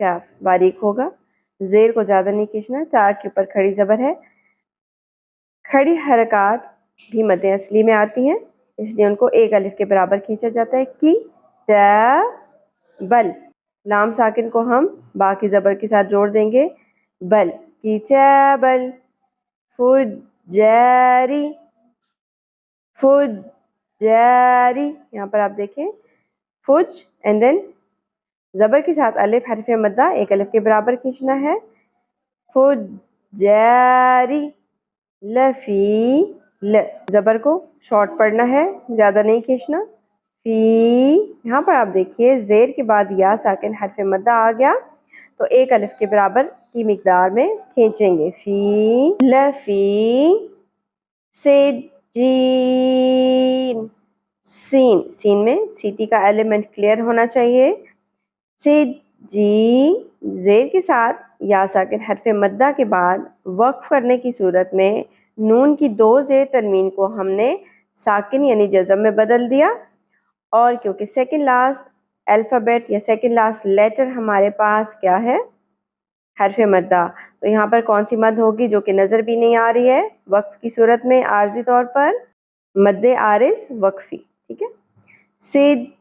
कैफ बारीक होगा। जेर को ज़्यादा नहीं खींचना, ता के ऊपर खड़ी ज़बर है। खड़ी हरकत भी मद्दे असली में आती हैं, इसलिए उनको एक अलिफ के बराबर खींचा जाता है। की बल, लाम साकिन को हम बाकी ज़बर के साथ जोड़ देंगे। बल किताबल, फुज्जारी, फुज्जारी। यहाँ पर आप देखें फुज एंड देन ज़बर के साथ अलिफ हरफ मद्दा एक अलिफ के बराबर खींचना है। फुज्जारी, लफी, ल ज़बर को शॉर्ट पढ़ना है, ज़्यादा नहीं खींचना। फी, यहाँ पर आप देखिए ज़ेर के बाद या साकिन हरफ मद्दा आ गया तो एक अलिफ के बराबर की मिकदार में खींचेंगे। फी, लफी, सिज्जीन, सीन, सीन में सीटी का एलिमेंट क्लियर होना चाहिए। सिज्जी, ज़ेर के साथ या साकिन हरफ मद्दा के बाद वक्फ करने की सूरत में नून की दो ज़ेर तनवीन को हमने साकिन यानी जज़म में बदल दिया, और क्योंकि सेकंड लास्ट अल्फ़ाबेट या सेकंड लास्ट लेटर हमारे पास क्या है, हरफ मद्दा, तो यहाँ पर कौन सी मद होगी जो कि नज़र भी नहीं आ रही है वक्फ की सूरत में, आर्जी तौर पर मद्दे आरिज़ वक्फी। ठीक है, सिज्जीन।